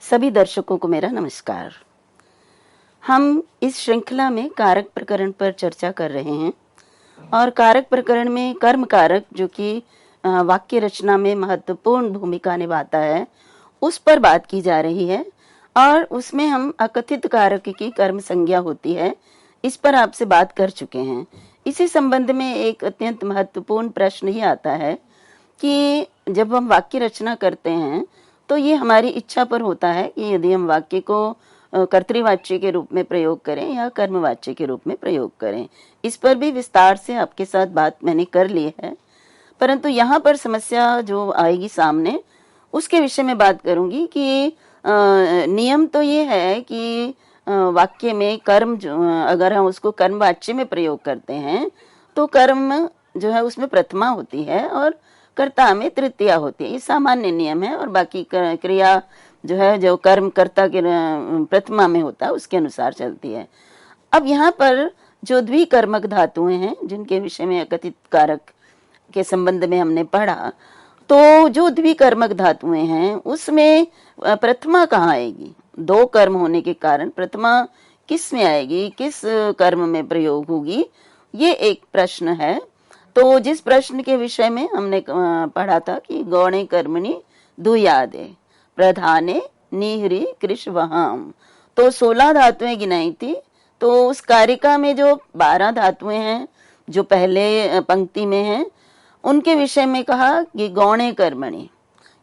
सभी दर्शकों को मेरा नमस्कार। हम इस श्रृंखला में कारक प्रकरण पर चर्चा कर रहे हैं और कारक प्रकरण में कर्म कारक जो कि वाक्य रचना में महत्वपूर्ण भूमिका निभाता है उस पर बात की जा रही है और उसमें हम अकथित कारक की कर्म संज्ञा होती है इस पर आपसे बात कर चुके हैं। इसी संबंध में एक अत्यंत महत्वपूर्ण प्रश्न ही आता है कि जब हम वाक्य रचना करते हैं तो ये हमारी इच्छा पर होता है कि यदि हम वाक्य को कर्तृवाच्य के रूप में प्रयोग करें या कर्मवाच्य के रूप में प्रयोग करें। इस पर भी विस्तार से आपके साथ बात मैंने कर ली है, परंतु यहाँ पर समस्या जो आएगी सामने उसके विषय में बात करूंगी कि नियम तो ये है कि वाक्य में कर्म जो अगर हम उसको कर्मवाच्य में प्रयोग करते हैं तो कर्म जो है उसमें प्रथमा होती है और कर्ता में तृतीया होती है। ये सामान्य नियम है और बाकी क्रिया जो है जो कर्म कर्ता के प्रथमा में होता है उसके अनुसार चलती है। अब यहाँ पर जो द्विकर्मक धातुएं हैं जिनके विषय में अकथित कारक के संबंध में हमने पढ़ा, तो जो द्विकर्मक धातुएं हैं उसमें प्रथमा कहाँ आएगी? दो कर्म होने के कारण प्रथमा किस में आएगी, किस कर्म में प्रयोग होगी, ये एक प्रश्न है। तो जिस प्रश्न के विषय में हमने पढ़ा था कि गौणे कर्मणि दुयादे प्रधाने निहरी कृष्वहाम, तो 16 धातुएं गिनाई थी। तो उस कारिका में जो 12 धातुएं हैं जो पहले पंक्ति में हैं उनके विषय में कहा कि गौणे कर्मणि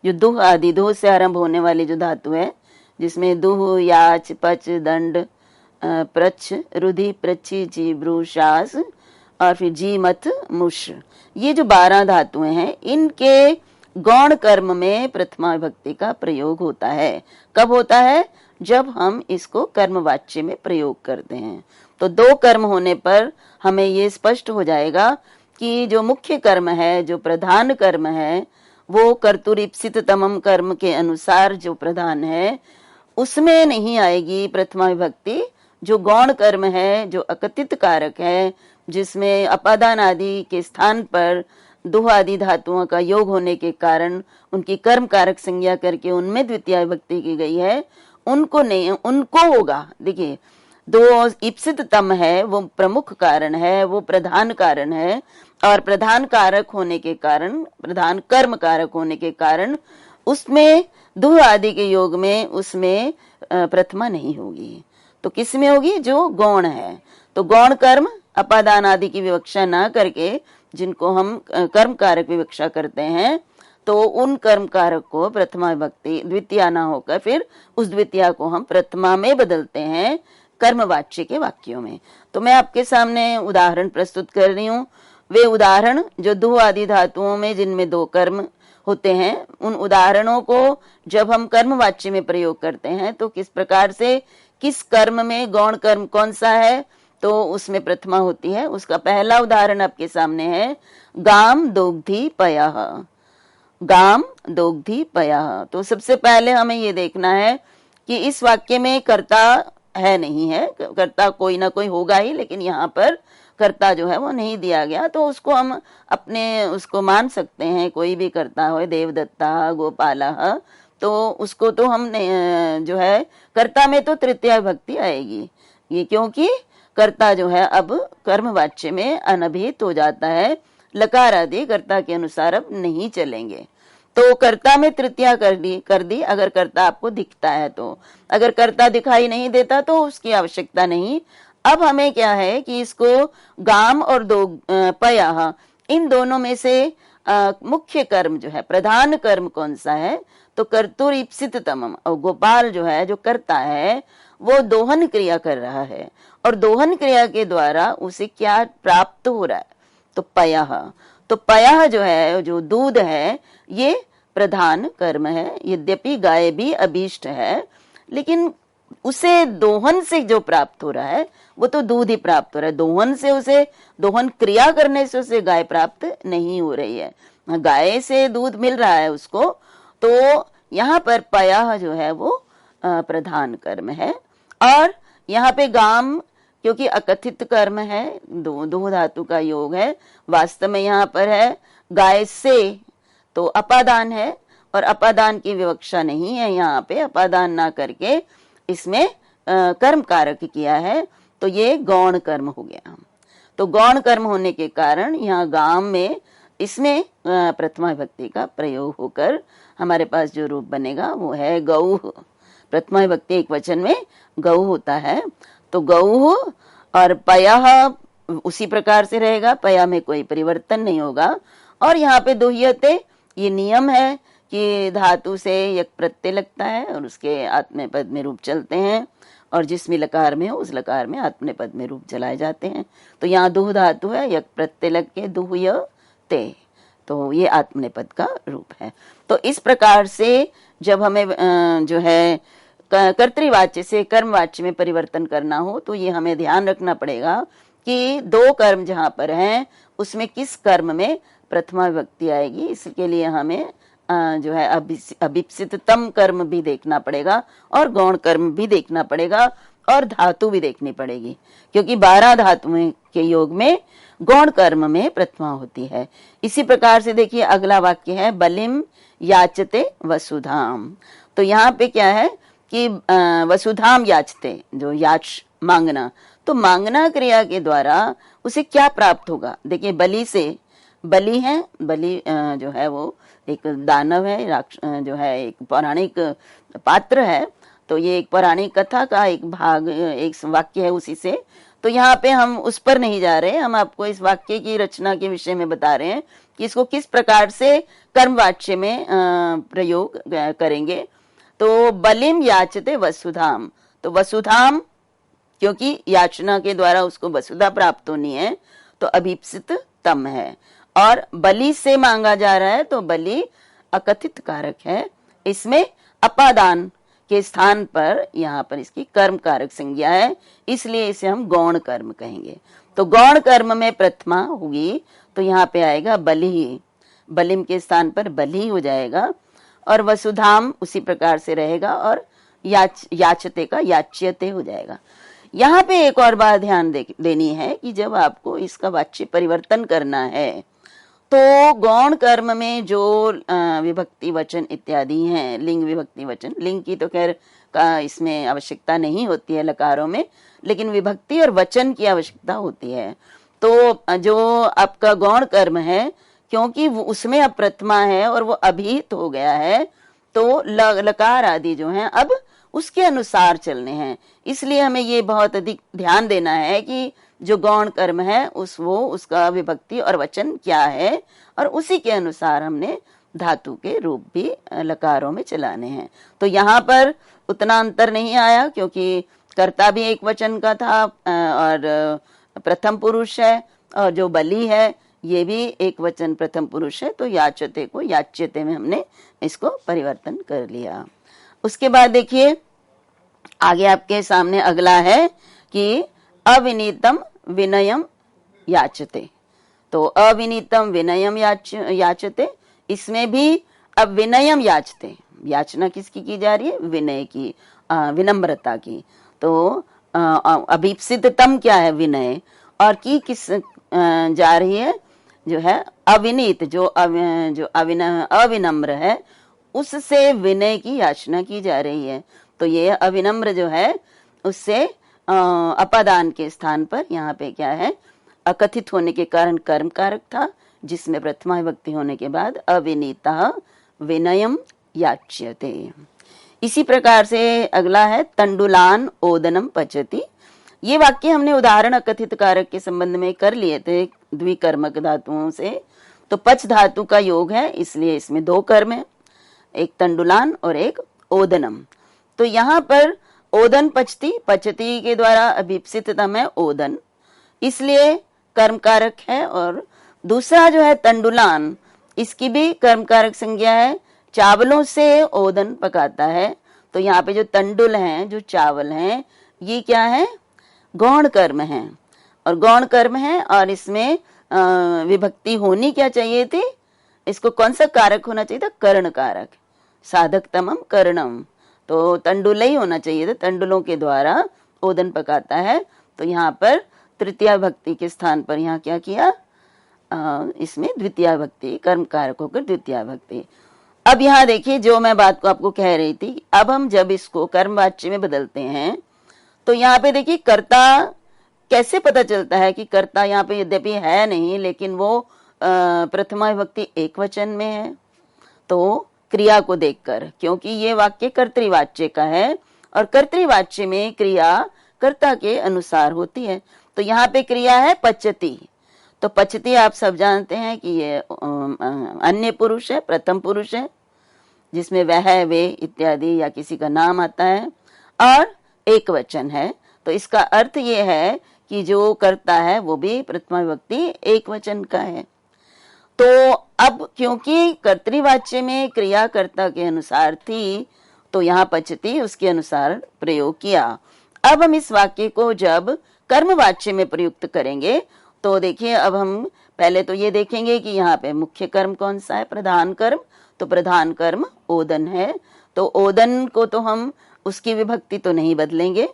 जो दुह आदि, दुह से आरंभ होने वाली जो धातु है जिसमें दुह, याच, पच, दंड, प्रच्छ, रुधि, प्रच्छी, जी, ब्रू, शास और फिर जी, मथ, मुष, ये जो 12 धातुएं हैं इनके गौण कर्म में प्रथमा विभक्ति का प्रयोग होता है। कब होता है? जब हम इसको कर्मवाच्य में प्रयोग करते हैं। तो दो कर्म होने पर हमें ये स्पष्ट हो जाएगा कि जो मुख्य कर्म है, जो प्रधान कर्म है, वो कर्तुरीप्सित तमम कर्म के अनुसार जो प्रधान है उसमें नहीं आएगी प्रथमा विभक्ति। जो गौण कर्म है, जो अकथित कारक है, जिसमें अपादान आदि के स्थान पर दुह आदि धातुओं का योग होने के कारण उनकी कर्म कारक संज्ञा करके उनमें द्वितीय विभक्ति की गई है, उनको नहीं, उनको होगा। देखिए, दो इप्सित तम है वो प्रमुख कारण है, वो प्रधान कारण है और प्रधान कारक होने के कारण, प्रधान कर्म कारक होने के कारण उसमें दुह आदि के योग में उसमें प्रथमा नहीं होगी। तो किस में होगी? जो गौण है। तो गौण कर्म अपादान आदि की विवक्षा ना करके जिनको हम कर्म कारक विवक्षा करते हैं तो उन कर्म कारक को प्रथमा विभक्ति द्वितीया ना होकर फिर उस द्वितीया को हम प्रथमा में बदलते हैं कर्मवाच्य के वाक्यों में। तो मैं आपके सामने उदाहरण प्रस्तुत कर रही हूँ। वे उदाहरण जो दो आदि धातुओं में जिनमें दो कर्म होते हैं, उन उदाहरणों को जब हम कर्मवाच्य में प्रयोग करते हैं तो किस प्रकार से, किस कर्म में गौण कर्म कौन सा है तो उसमें प्रथमा होती है। उसका पहला उदाहरण आपके सामने है गाम दोग्धी पयः। गाम दोग्धी पयः, तो सबसे पहले हमें ये देखना है कि इस वाक्य में कर्ता है नहीं है, कर्ता कोई ना कोई होगा ही, लेकिन यहाँ पर कर्ता जो है वो नहीं दिया गया। तो उसको हम अपने उसको मान सकते हैं, कोई भी कर्ता हो, देवदत्ता, गोपालः, तो उसको तो हम जो है कर्ता में तो तृतीया विभक्ति आएगी। ये क्योंकि कर्ता जो है अब कर्मवाच्य में अनभिहित हो जाता है, लकार आदि कर्ता के अनुसार अब नहीं चलेंगे। तो कर्ता में तृतीया कर दी अगर कर्ता आपको दिखता है तो। अगर कर्ता दिखाई नहीं देता तो उसकी आवश्यकता नहीं। अब हमें क्या है कि इसको गाम और दो पयः इन दोनों में से मुख्य कर्म जो है, प्रधान कर्म कौन सा है तो कर्तुरीप्सित तमम, और गोपाल जो है जो कर्ता है वो दोहन क्रिया कर रहा है और दोहन क्रिया के द्वारा उसे क्या प्राप्त हो रहा है तो पयः। तो पयः जो है, जो दूध है, ये प्रधान कर्म है। यद्यपि गाय भी अभीष्ट है लेकिन उसे दोहन से जो प्राप्त हो रहा है वो तो दूध ही प्राप्त हो रहा है। दोहन से उसे, दोहन क्रिया करने से उसे गाय प्राप्त नहीं हो रही है, गाय से दूध मिल रहा है उसको। तो यहाँ पर पयः जो है वो प्रधान कर्म है। और यहाँ पे गाम क्योंकि अकथित कर्म है, दो धातु का योग है, वास्तव में यहाँ पर है गाय से, तो अपादान है, और अपादान की विवक्षा नहीं है यहाँ पे, अपादान ना करके इसमें कर्म कारक किया है, तो ये गौण कर्म हो गया। तो गौण कर्म होने के कारण यहाँ गाम में इसमें प्रथमा विभक्ति का प्रयोग होकर हमारे पास जो रूप बनेगा वो है गौ। प्रथमा विभक्ति एक वचन में गौ होता है, तो गौ और पयः उसी प्रकार से रहेगा, पया में कोई परिवर्तन नहीं होगा। और यहाँ पे दोह्यते, ये नियम है कि धातु से यक प्रत्यय लगता है और उसके आत्मनेपद में रूप चलते हैं, और जिसमें लकार में हो उस लकार में आत्मनेपद में रूप चलाए जाते हैं। तो यहाँ दुह धातु है, यक प्रत्यय लग के दुह्यते, तो ये आत्मनेपद का रूप है। तो इस प्रकार से जब हमें जो है कर्तृवाच्य से कर्मवाच्य में परिवर्तन करना हो, तो ये हमें ध्यान रखना पड़ेगा कि दो कर्म जहाँ पर हैं उसमें किस कर्म में प्रथमा विभक्ति आएगी। इसके लिए हमें जो है अभिप्सिततम कर्म भी देखना पड़ेगा और गौण कर्म भी देखना पड़ेगा और धातु भी देखनी पड़ेगी, क्योंकि 12 धातुओं के योग में गौण कर्म में प्रथमा होती है। इसी प्रकार से देखिए अगला वाक्य है बलिम याचते वसुधाम। तो यहाँ पे क्या है कि वसुधाम याचते, जो याच मांगना, तो मांगना क्रिया के द्वारा उसे क्या प्राप्त होगा। देखिए बलि से, बलि है, बलि जो है वो एक दानव है, जो है एक पौराणिक पात्र है। तो ये एक पौराणिक कथा का एक भाग, एक वाक्य है उसी से। तो यहाँ पे हम उस पर नहीं जा रहे, हम आपको इस वाक्य की रचना के विषय में बता रहे हैं कि इसको किस प्रकार से कर्मवाच्य में प्रयोग करेंगे। तो बलिम याचते वसुधाम, तो वसुधाम क्योंकि याचना के द्वारा उसको वसुधा प्राप्त होनी है, तो अभीप्सित तम है। और बलि से मांगा जा रहा है, तो बलि अकथित कारक है, इसमें अपादान के स्थान पर यहाँ पर इसकी कर्म कारक संज्ञा है, इसलिए इसे हम गौण कर्म कहेंगे। तो गौण कर्म में प्रथमा होगी, तो यहाँ पे आएगा बलि, बलिम के स्थान पर बलि हो जाएगा, और वसुधाम उसी प्रकार से रहेगा, और याचते का याच्यते हो जाएगा। यहाँ पे एक और बात ध्यान देनी है कि जब आपको इसका वाच्य परिवर्तन करना है, तो गौण कर्म में जो विभक्ति वचन इत्यादि हैं, लिंग विभक्ति वचन, लिंग की तो खैर इसमें आवश्यकता नहीं होती है लकारों में, लेकिन विभक्ति और वचन की आवश्यकता होती है। तो जो आपका गौण कर्म है, क्योंकि उसमें अब प्रथमा है और वो अभिहित हो गया है, तो लकार आदि जो हैं अब उसके अनुसार चलने हैं। इसलिए हमें ये बहुत अधिक ध्यान देना है कि जो गौण कर्म है उसका विभक्ति और वचन क्या है, और उसी के अनुसार हमने धातु के रूप भी लकारों में चलाने हैं। तो यहाँ पर उतना अंतर नहीं आया, क्योंकि कर्ता भी एक वचन का था और प्रथम पुरुष है, और जो बलि है ये भी एक वचन प्रथम पुरुष है, तो याचते को याच्यते में हमने इसको परिवर्तन कर लिया। उसके बाद देखिए आगे आपके सामने अगला है कि अविनीतम विनयम याचते। तो अविनीतम विनयम याचते, इसमें भी अब विनयम याचते, याचना किसकी की जा रही है, विनय की, विनम्रता की। तो अभीप्सिततम क्या है, विनय, और की किस जा रही है, जो है अविनीत, जो अविनम्र है उससे विनय की याचना की जा रही है। तो ये अविनम्र जो है उससे अपादान के स्थान पर यहाँ पे क्या है, अकथित होने के कारण कर्म कारक था, जिसमें प्रथमा विभक्ति होने के बाद अविनीता विनयम याच्यते। इसी प्रकार से अगला है तंडुलान ओदनम पचति। ये वाक्य हमने उदाहरण अकथित कारक के संबंध में कर लिए थे द्विकर्मक धातुओं से। तो पच धातु का योग है, इसलिए इसमें दो कर्म है, एक तंडुलान और एक ओदनम। तो यहाँ पर ओदन पचती, पचती के द्वारा अभिप्सिततम है ओदन, इसलिए कर्म कारक है। और दूसरा जो है तंडुलान, इसकी भी कर्म कारक संज्ञा है, चावलों से ओदन पकाता है। तो यहाँ पे जो तंडुल हैं, जो चावल हैं, ये क्या है, गौण कर्म है, और गौण कर्म है, और इसमें विभक्ति होनी क्या चाहिए थी, इसको कौन सा कारक होना चाहिए था, कर्ण कारक, साधकतमम कर्णम। तो तंडुल ही होना चाहिए था, तंडुलों के द्वारा ओदन पकाता है। तो यहाँ पर तृतीया भक्ति के स्थान पर यहाँ क्या किया, इसमें द्वितीया भक्ति, कर्म कारक होकर द्वितीया भक्ति। अब यहाँ देखिए, जो मैं बात को आपको कह रही थी, अब हम जब इसको कर्मवाच्य में बदलते हैं तो यहाँ पे देखिए कर्ता कैसे पता चलता है कि कर्ता यहाँ पे यद्यपि है नहीं, लेकिन वो प्रथमा विभक्ति एक वचन में है। तो क्रिया को देखकर, क्योंकि ये वाक्य कर्तृवाच्य का है और कर्तृवाच्य में क्रिया कर्ता के अनुसार होती है। तो यहाँ पे क्रिया है पचती। तो पचती आप सब जानते हैं कि ये अन्य पुरुष है, प्रथम पुरुष है, जिसमें वह, वे इत्यादि या किसी का नाम आता है और एक वचन है। तो इसका अर्थ ये है कि जो कर्ता है वो भी प्रथमा विभक्ति एक वचन का है। तो अब क्योंकि कर्तृवाच्य में क्रिया कर्ता के अनुसार थी, तो यहाँ पचती उसके अनुसार प्रयोग किया। अब हम इस वाक्य को जब कर्मवाच्य में प्रयुक्त करेंगे तो देखिए, अब हम पहले तो ये देखेंगे कि यहाँ पे मुख्य कर्म कौन सा है, प्रधान कर्म। तो प्रधान कर्म ओदन है। तो ओदन को तो हम उसकी विभक्ति तो नहीं बदलेंगे,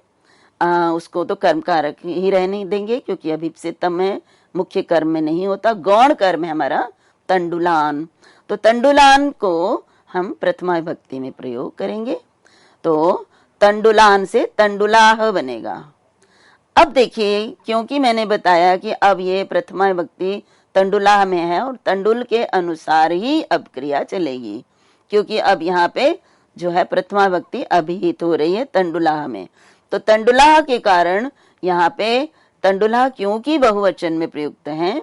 उसको तो कर्म कारक ही रहने देंगे, क्योंकि अभिप्सितम है, मुख्य कर्म में नहीं होता। गौण कर्म है हमारा तंडुलान। तो तंडुलान को हम प्रथमा विभक्ति में प्रयोग करेंगे। तो तंडुलान से तंडुलाह बनेगा। अब देखिए, क्योंकि मैंने बताया कि अब ये प्रथमा विभक्ति तंडुलाह में है और तंडुल के अनुसार ही अब क्रिया चलेगी, क्योंकि अब यहाँ पे जो है प्रथमा विभक्ति अभिहित हो रही है तंडुलाह में। तो तंडुलाह के कारण यहाँ पे तंडुलाह क्योंकि बहुवचन में प्रयुक्त हैं,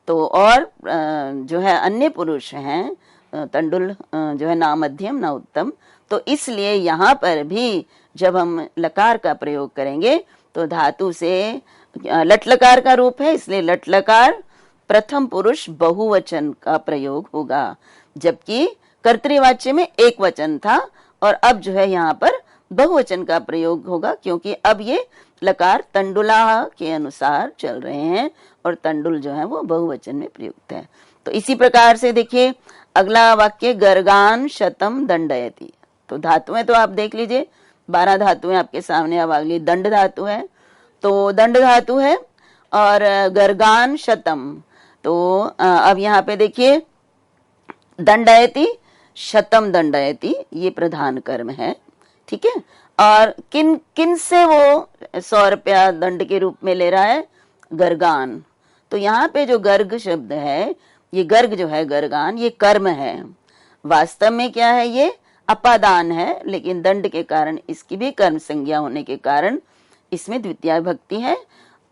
तो और जो है अन्य पुरुष हैं, तंडुल जो है ना मध्यम ना उत्तम, तो इसलिए यहाँ पर भी जब हम लकार का प्रयोग करेंगे तो धातु से लट लकार का रूप है, इसलिए लट लकार प्रथम पुरुष बहुवचन का प्रयोग होगा, जबकि कर्तृवाच्य में एक वचन था और अब जो है यहाँ पर बहुवचन का प्रयोग होगा, क्योंकि अब ये लकार तंडुला के अनुसार चल रहे हैं और तंडुल जो है वो बहुवचन में प्रयुक्त है। तो इसी प्रकार से देखिए अगला वाक्य, गर्गान शतम दंडयति। तो धातुएं तो आप देख लीजिए, 12 धातुएं आपके सामने। अब अगली दंड धातु है, तो दंड धातु है और गर्गान शतम। तो अब यहाँ पे देखिए दंडयति, शतम दंडयति, ये प्रधान कर्म है, ठीक है। और किन किन से वो 100 रुपया दंड के रूप में ले रहा है, गर्गान। तो यहाँ पे जो गर्ग शब्द है, ये गर्ग जो है गर्गान, ये कर्म है। वास्तव में क्या है, ये अपादान है, लेकिन दंड के कारण इसकी भी कर्म संज्ञा होने के कारण इसमें द्वितीया विभक्ति है।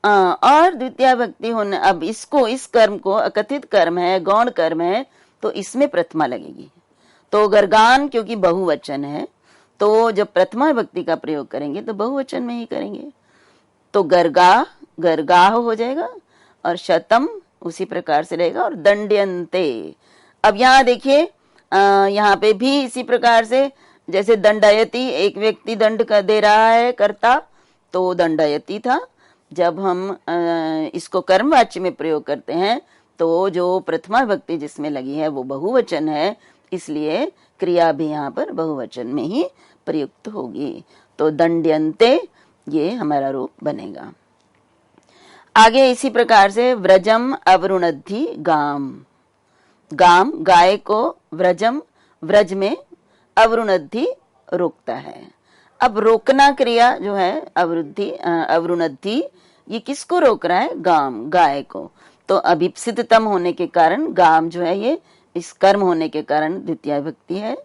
और द्वितीया विभक्ति होने, अब इसको, इस कर्म को अकथित कर्म है, गौण कर्म है, तो इसमें प्रथमा लगेगी। तो गर्गान क्योंकि बहुवचन है, तो जब प्रथमा विभक्ति का प्रयोग करेंगे तो बहुवचन में ही करेंगे। तो गर्गा गर्गाह हो जाएगा और शतम उसी प्रकार से रहेगा, और दंड्यन्ते। अब यहाँ देखिए, यहाँ पे भी इसी प्रकार से, जैसे दंडयति, एक व्यक्ति दंड का दे रहा है कर्ता, तो दंडयति था। जब हम इसको कर्मवाच्य में प्रयोग करते हैं तो जो प्रथमा विभक्ति जिसमें लगी है वो बहुवचन है, इसलिए क्रिया भी यहाँ पर बहुवचन में ही प्रयुक्त होगी। तो दंड्यन्ते ये हमारा रूप बनेगा। आगे इसी प्रकार से व्रजम अवरुणद्धि गाम। गाम गाय को व्रजम, व्रज में, अवरुणद्धि रोकता है। अब रोकना क्रिया जो है अवरुद्धि, अवरुणद्धि, ये किसको रोक रहा है, गाम, गाय को। तो अभिप्सितम होने के कारण गाम जो है ये इस कर्म होने के कारण द्वितीय विभक्ति है।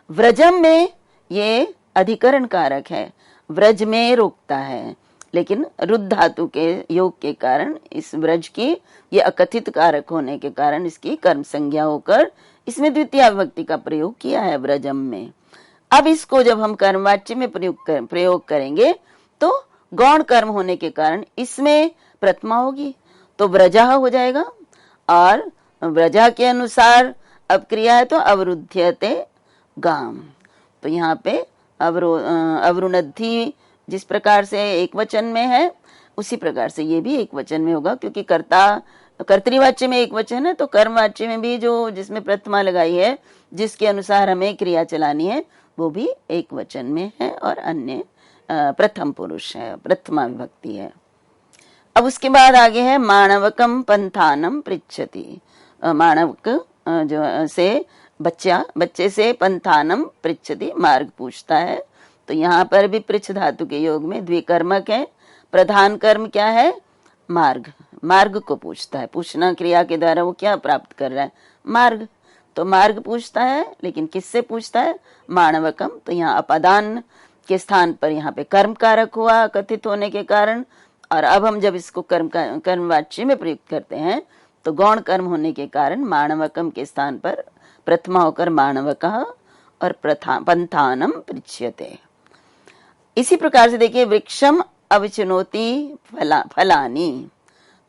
व्रजम में ये अधिकरण कारक है, व्रज में रोकता है, लेकिन रुद्ध धातु के योग के कारण इस व्रज की ये अकथित कारक होने के कारण इसकी कर्म संज्ञा होकर इसमें द्वितीय विभक्ति का प्रयोग किया है व्रजम में। अब इसको जब हम कर्मवाच्य में प्रयोग करेंगे तो गौण कर्म होने के कारण इसमें प्रथमा होगी, तो व्रजा हो जाएगा। और व्रजा के अनुसार अब क्रिया है तो अवरुध्यते गाम। तो यहाँ पे अवरुणद्धि जिस प्रकार से एक वचन में है, उसी प्रकार से ये भी एक वचन में होगा, क्योंकि कर्ता कर्तृवाच्य में एक वचन है, तो कर्मवाच्य में भी जो जिसमें प्रथमा लगाई है, जिसके अनुसार हमें क्रिया चलानी है, वो भी एक वचन में है और अन्य प्रथम पुरुष है, प्रथमा विभक्ति है। अब उसके बाद आगे है माणवकम पंथानम पृच्छति। माणवक जो से बच्चे से पंथानम पृच्छति, मार्ग पूछता है। तो यहाँ पर भी पृच्छ धातु के योग में द्विकर्मक है। प्रधान कर्म क्या है? मार्ग। मार्ग को पूछता है। पूछना क्रिया के द्वारा वो क्या प्राप्त कर रहा है? मार्ग। तो मार्ग पूछता है, लेकिन किससे पूछता है? माणवकम। तो यहाँ अपादान के स्थान पर यहाँ पे कर्म कारक हुआ कथित होने के कारण। और अब हम जब इसको कर्मवाच्य में प्रयुक्त करते हैं तो गौण कर्म होने के कारण माणवकम के स्थान पर प्रथमा होकर माणवकः और पंथानम पृच्छ्यते। इसी प्रकार से देखिए, वृक्षम अवचिनोति फलानी।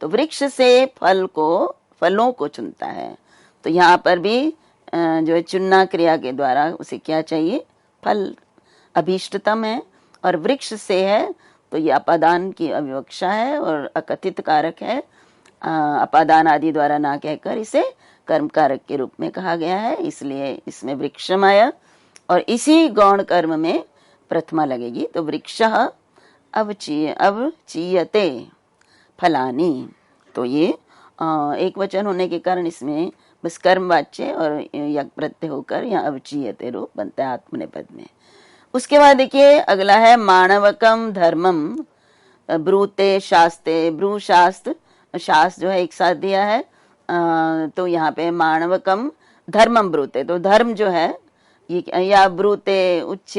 तो वृक्ष से फलों को चुनता है। तो यहाँ पर भी जो है चुनना क्रिया के द्वारा उसे क्या चाहिए? फल अभीष्टतम है। और वृक्ष से है तो ये अपादान की अविवक्षा है और अकथित कारक है। अपादान आदि द्वारा ना कहकर इसे कर्म कारक के रूप में कहा गया है, इसलिए इसमें वृक्षम आया। और इसी गौण कर्म में प्रथमा लगेगी। तो वृक्षः अवचीयते फलानी। तो ये एक वचन होने के कारण इसमें बस कर्म वाच्य और यज्ञ प्रत्यय होकर यहाँ अवचीयते रूप बनता है आत्मनेपद में। उसके बाद देखिए अगला है माणवकम धर्मम ब्रूते शास्ते। ब्रू शास्त्र, शास्त्र जो है एक साथ दिया है। तो यहाँ पे माणवकम धर्मम ब्रूते। तो धर्म जो है ये या ब्रूते उच्च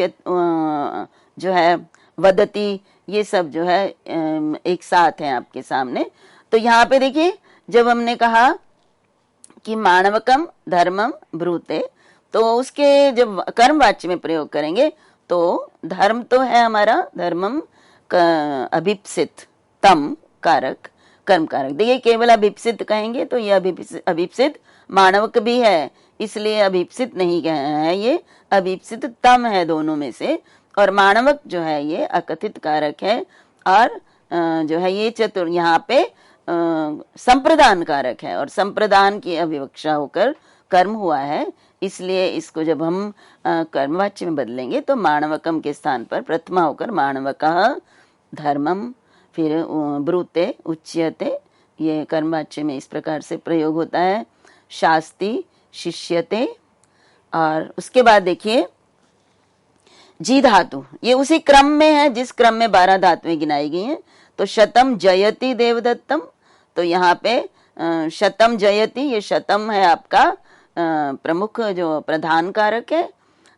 जो है वदती, ये सब जो है एक साथ है आपके सामने। तो यहाँ पे देखिए जब हमने कहा कि माणवकम धर्मम ब्रूते, तो उसके जब कर्म वाच्य में प्रयोग करेंगे तो धर्म तो है हमारा, धर्मम अभिप्सित तम कारक कर्म कारक। देखिए केवल अभिप्सित कहेंगे तो ये अभिप्सित माणवक भी है, इसलिए अभिप्सित नहीं है, ये अभिप्सित तम है दोनों में से। और माणवक जो है ये अकथित कारक है। और जो है ये चतुर यहाँ पे संप्रदान कारक है और संप्रदान की अविवक्षा होकर कर्म हुआ है, इसलिए इसको जब हम कर्मवाच्य में बदलेंगे तो माणवकम के स्थान पर प्रथमा होकर माणवकः धर्मम, फिर ब्रूते उच्यते, ये कर्मवाच्य में इस प्रकार से प्रयोग होता है। शास्ति शिष्यते। और उसके बाद देखिए जी धातु, ये उसी क्रम में है जिस क्रम में 12 धातुएं गिनाई गई हैं। तो शतम जयति देवदत्तम। तो यहाँ पे शतम जयति, ये शतम है आपका प्रमुख जो प्रधान कारक है,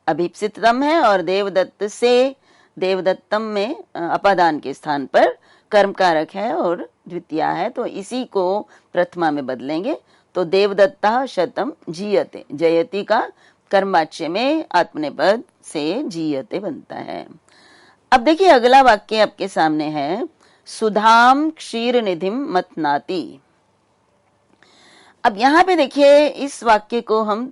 अभिप्सितम है। और देवदत्त से देवदत्तम में अपादान के स्थान पर कर्म कारक है और द्वितीया है। तो इसी को प्रथमा में बदलेंगे तो देवदत्ता शतम जीयते। जयति का कर्मवाच्य में आत्मनेपद से जीयते बनता है। अब देखिए अगला वाक्य आपके सामने है, सुधाम क्षीर निधिम मतनाति। अब यहाँ पे देखिए इस वाक्य को हम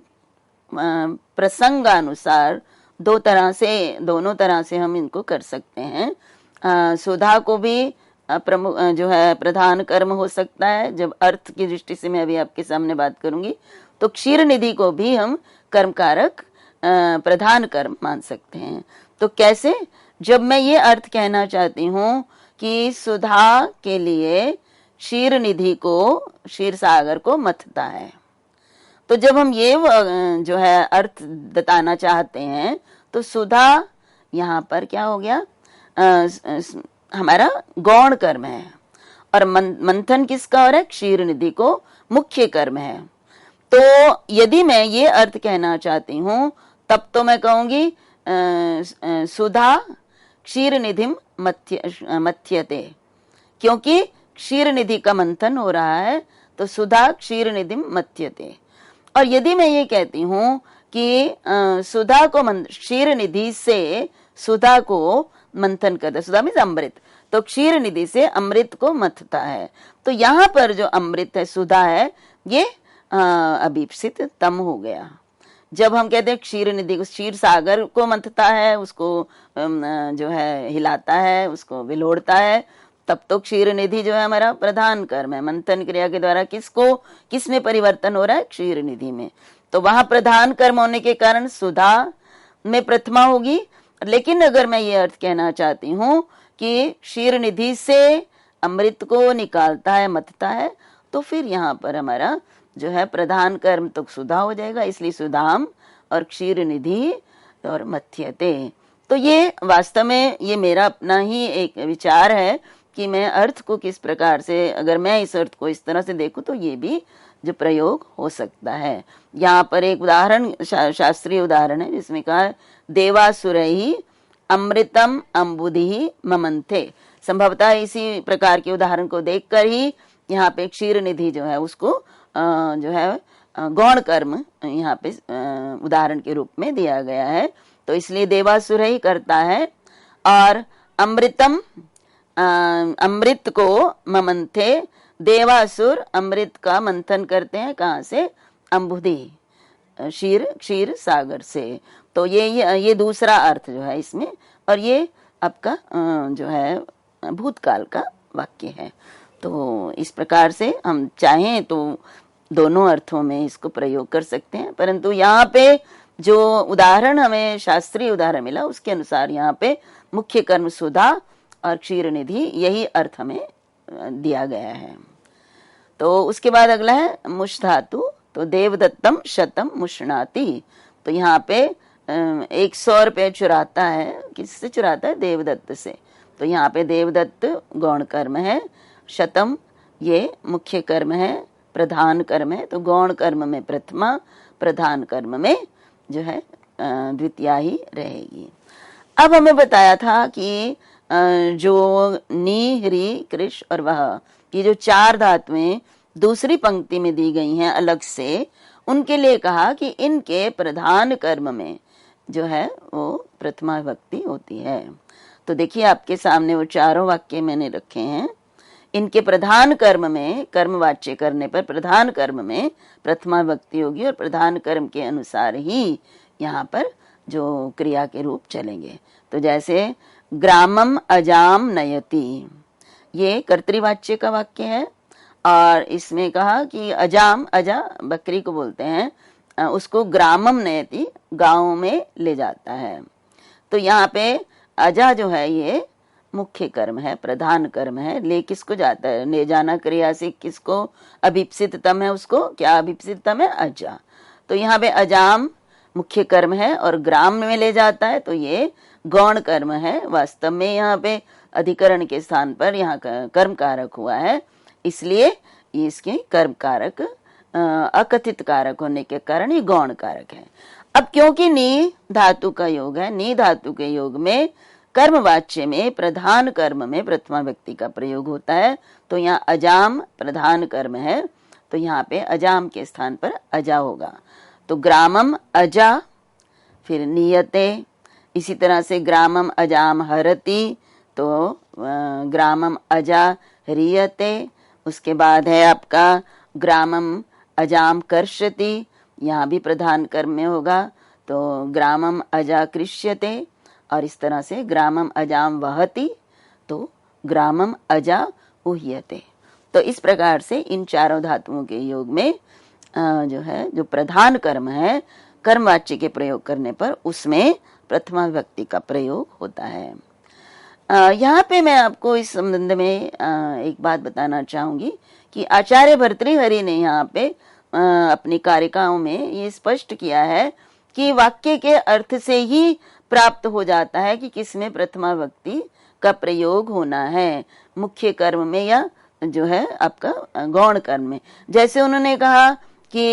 प्रसंगानुसार दोनों तरह से हम इनको कर सकते हैं। सुधा को भी प्रमुख जो है प्रधान कर्म हो सकता है, जब अर्थ की दृष्टि से मैं अभी आपके सामने बात करूंगी। तो क्षीर निधि को भी हम कर्म कारक प्रधान कर्म मान सकते हैं। तो कैसे? जब मैं ये अर्थ कहना चाहती हूँ कि सुधा के लिए क्षीर निधि को, क्षीर सागर को मथता है, तो जब हम ये जो है अर्थ बताना चाहते हैं तो सुधा यहाँ पर क्या हो गया? हमारा गौण कर्म है और मंथन किसका हो रहा है? क्षीर निधि को मुख्य कर्म है। तो यदि मैं ये अर्थ कहना चाहती हूँ तब तो मैं कहूंगी सुधा क्षीर निधिम मथ्यते, क्योंकि क्षीर निधि का मंथन हो रहा है तो सुधा क्षीर निधिम मथ्यते। और यदि मैं ये कहती हूँ कि सुधा को क्षीर निधि से सुधा को मंथन करता है, सुधा मीन्स अमृत, तो क्षीर निधि से अमृत को मथता है। तो यहाँ पर जो अमृत है, सुधा है, ये अभीप्सित तम हो गया। जब हम कहते हैं क्षीर निधि को, क्षीर सागर को मंथता है, उसको जो है हिलाता है, उसको विलोड़ता है, तब तो क्षीर निधि जो है हमारा प्रधान कर्म है। मंथन क्रिया के द्वारा किस में परिवर्तन हो रहा है? क्षीर निधि में। तो वहां प्रधान कर्म होने के कारण सुधा में प्रथमा होगी। लेकिन अगर मैं ये अर्थ कहना चाहती हूँ कि क्षीर निधि से अमृत को निकालता है, मथता है, तो फिर यहाँ पर हमारा जो है प्रधान कर्म तो सुधा हो जाएगा, इसलिए सुधाम और क्षीर निधि और मथ्यते। तो ये वास्तव में ये मेरा अपना ही एक विचार है कि मैं अर्थ को किस प्रकार से, अगर मैं इस अर्थ को इस तरह से देखूं तो ये भी जो प्रयोग हो सकता है। यहाँ पर एक उदाहरण शास्त्रीय उदाहरण है जिसमें कहा देवासुरैः अमृतम अम्बुधिः ममन्ते। संभवतः इसी प्रकार के उदाहरण को देखकर ही यहाँ पे क्षीर निधि जो है उसको जो है गौण कर्म यहाँ पे उदाहरण के रूप में दिया गया है। तो इसलिए देवासुर ही करता है और अमृतम अमृत को ममन्थे, देवासुर अमृत का मंथन करते हैं कहाँ से? अम्बुधि, क्षीर सागर से। तो ये दूसरा अर्थ जो है इसमें, और ये आपका जो है भूतकाल का वाक्य है। तो इस प्रकार से हम चाहें तो दोनों अर्थों में इसको प्रयोग कर सकते हैं, परंतु यहाँ पे जो उदाहरण हमें शास्त्रीय उदाहरण मिला उसके अनुसार यहाँ पे मुख्य कर्म सुधा और क्षीर निधि यही अर्थ हमें दिया गया है। तो उसके बाद अगला है मुष धातु। तो देवदत्तम शतम मुष्णाति। तो यहाँ पे 100 रुपये चुराता है, किससे चुराता है? देवदत्त से। तो यहाँ पे देवदत्त गौण कर्म है, शतम ये मुख्य कर्म है, प्रधान कर्म है। तो गौण कर्म में प्रथमा, प्रधान कर्म में जो है द्वितीया ही रहेगी। अब हमें बताया था कि जो नी, ह्री, कृष और वह, ये जो 4 धातुएं दूसरी पंक्ति में दी गई हैं अलग से, उनके लिए कहा कि इनके प्रधान कर्म में जो है वो प्रथमा विभक्ति होती है। तो देखिए आपके सामने वो चारों वाक्य मैंने रखे हैं। इनके प्रधान कर्म में, कर्मवाच्य करने पर प्रधान कर्म में प्रथमा विभक्ति होगी और प्रधान कर्म के अनुसार ही यहाँ पर जो क्रिया के रूप चलेंगे। तो जैसे ग्रामम अजाम नयति, ये कर्तृवाच्य का वाक्य है और इसमें कहा कि अजाम, अजा बकरी को बोलते हैं, उसको ग्रामम नयति गांव में ले जाता है। तो यहाँ पे अजा जो है ये मुख्य कर्म है, प्रधान कर्म है। ले किसको जाता है? ले जाना क्रिया से किसको अभिप्सिततम है? उसको क्या अभिप्सिततम है? अजा। तो यहाँ पे अजाम मुख्य कर्म है और ग्राम में ले जाता है, तो ये गौण कर्म है। वास्तव में यहाँ पे अधिकरण के स्थान पर यहाँ कर्म कारक हुआ है, इसलिए इसके कर्म कारक अकथित कारक होने के कारण ये गौण कारक है। अब क्योंकि नी धातु का योग है, नी धातु के योग में कर्मवाच्य में प्रधान कर्म में प्रथमा व्यक्ति का प्रयोग होता है। तो यहाँ अजाम प्रधान कर्म है, तो यहाँ पे अजाम के स्थान पर अजा होगा। तो ग्रामम अजा, फिर नियते, इसी तरह से ग्रामम अजाम हरति, तो ग्रामम अजा ह्रियते। उसके बाद है आपका ग्रामम अजाम कर्षति, यहाँ भी प्रधान कर्म में होगा, तो ग्रामम अजा कृष्यते। और इस तरह से ग्रामम अजाम वहति, तो ग्रामम अजा उह्यते। तो इस प्रकार से इन चारों धातुओं के योग में जो है जो प्रधान कर्म है, कर्मवाच्य के प्रयोग करने पर उसमें प्रथमा विभक्ति का प्रयोग होता है। यहाँ पे मैं आपको इस संबंध में एक बात बताना चाहूंगी कि आचार्य भर्तृहरि ने यहाँ पे अपनी कारिकाओं में ये स्पष्ट किया है कि वाक्य के अर्थ से ही प्राप्त हो जाता है कि किसमें प्रथमा विभक्ति का प्रयोग होना है, मुख्य कर्म में या जो है आपका गौण कर्म में। जैसे उन्होंने कहा कि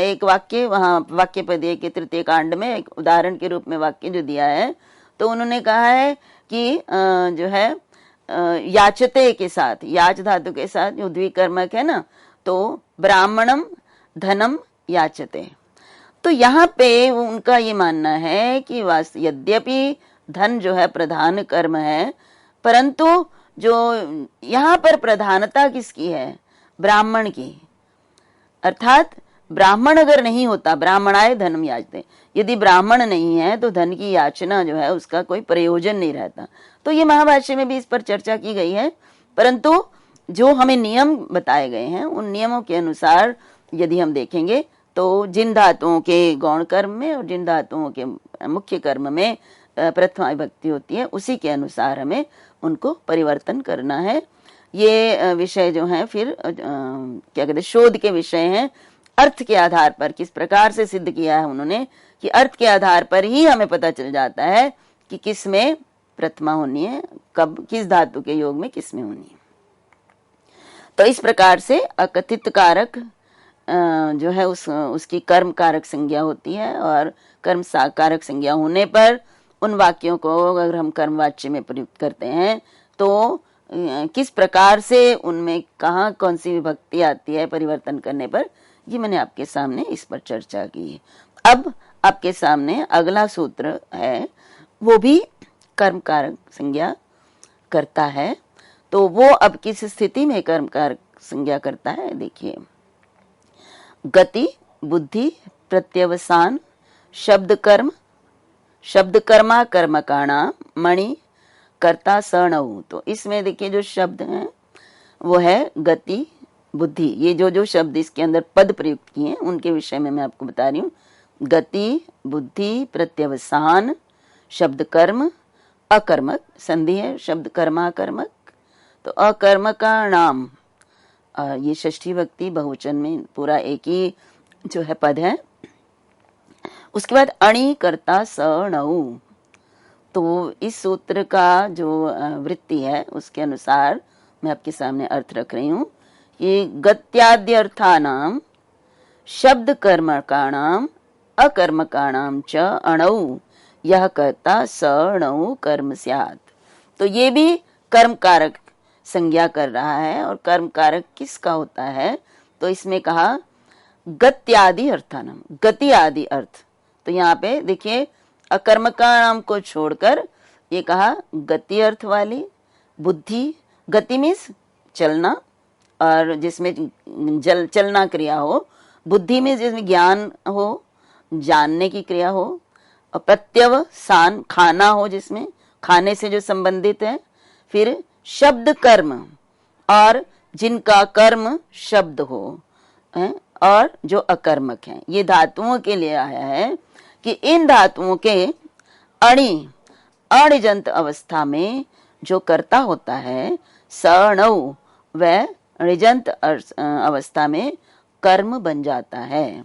एक वाक्य, वहाँ वाक्य पदीय के तृतीय कांड में एक उदाहरण के रूप में वाक्य जो दिया है, तो उन्होंने कहा है कि जो है याचते के साथ, याच धातु के साथ जो द्विकर्मक है ना, तो ब्राह्मणम धनम याचते। तो यहाँ पे उनका ये मानना है कि यद्यपि धन जो है प्रधान कर्म है, परंतु जो यहाँ पर प्रधानता किसकी है? ब्राह्मण की। अर्थात ब्राह्मण अगर नहीं होता, ब्राह्मणाय धनम याचते, यदि ब्राह्मण नहीं है तो धन की याचना जो है उसका कोई प्रयोजन नहीं रहता। तो ये महाभाष्य में भी इस पर चर्चा की गई है, परंतु जो हमें नियम बताए गए हैं उन नियमों के अनुसार यदि हम देखेंगे तो जिन धातुओं के गौण कर्म में और जिन धातुओं के मुख्य कर्म में प्रथमा विभक्ति होती है, उसी के अनुसार हमें उनको परिवर्तन करना है। ये विषय जो है फिर क्या कहते हैं, शोध के विषय हैं। अर्थ के आधार पर किस प्रकार से सिद्ध किया है उन्होंने कि अर्थ के आधार पर ही हमें पता चल जाता है कि किस में प्रथमा होनी है, कब किस धातु के योग में किस में होनी है। तो इस प्रकार से अकथित कारक जो है उसकी कर्म कारक संज्ञा होती है, और कर्म कारक संज्ञा होने पर उन वाक्यों को अगर हम कर्मवाच्य में प्रयुक्त करते हैं तो किस प्रकार से उनमें कहाँ कौन सी विभक्ति आती है परिवर्तन करने पर, ये मैंने आपके सामने इस पर चर्चा की है। अब आपके सामने अगला सूत्र है, वो भी कर्म कारक संज्ञा करता है। तो वो अब किस स्थिति में कर्म कारक संज्ञा करता है, देखिए। गति, बुद्धि, प्रत्यवसान, शब्द कर्म, शब्द कर्मा कर्मकाणा, मणि, कर्ता सणऊ। तो इसमें देखिए जो शब्द हैं वो है गति, बुद्धि। ये जो शब्द इसके अंदर पद प्रयुक्त किए हैं उनके विषय में मैं आपको बता रही हूँ। गति, बुद्धि, प्रत्यवसान, शब्द कर्म, अकर्मक, संधि है शब्द कर्मा कर्मक। तो अकर्मक का नाम, ये षष्ठी विभक्ति बहुवचन में पूरा एक ही जो है पद है। उसके बाद अणि, कर्ता, सणऊ। तो इस सूत्र का जो वृत्ति है उसके अनुसार मैं आपके सामने अर्थ रख रही हूँ। ये गत्याद्य अर्थानाम शब्द कर्मकाणाम अकर्मकाणाम च अणौ यह कर्ता सणौ कर्म स्यात्। तो ये भी कर्म कारक संज्ञा कर रहा है। और कर्म कारक किसका होता है, तो इसमें कहा गत्यादि अर्थानाम, गति आदि अर्थ। तो यहाँ पे देखिए अकर्मकाणाम को छोड़कर ये कहा गति अर्थ वाली, बुद्धि, गति मीन्स चलना और जिसमें चलना क्रिया हो, बुद्धि में जिसमें ज्ञान हो, जानने की क्रिया हो, और प्रत्यवसान खाना हो जिसमें खाने से जो संबंधित है, फिर शब्द कर्म और जिनका कर्म शब्द हो है, और जो अकर्मक हैं। ये धातुओं के लिए आया है कि इन धातुओं के अणि अणिजंत अवस्था में जो कर्ता होता है सणौ वह ऋजंत अवस्था में कर्म बन जाता है।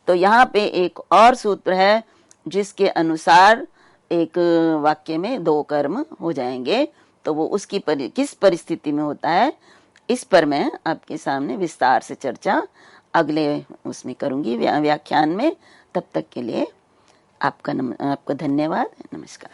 तो यहाँ पे एक और सूत्र है जिसके अनुसार एक वाक्य में दो कर्म हो जाएंगे। तो वो उसकी किस परिस्थिति में होता है, इस पर मैं आपके सामने विस्तार से चर्चा अगले उसमें करूंगी व्याख्यान में। तब तक के लिए आपका धन्यवाद, नमस्कार।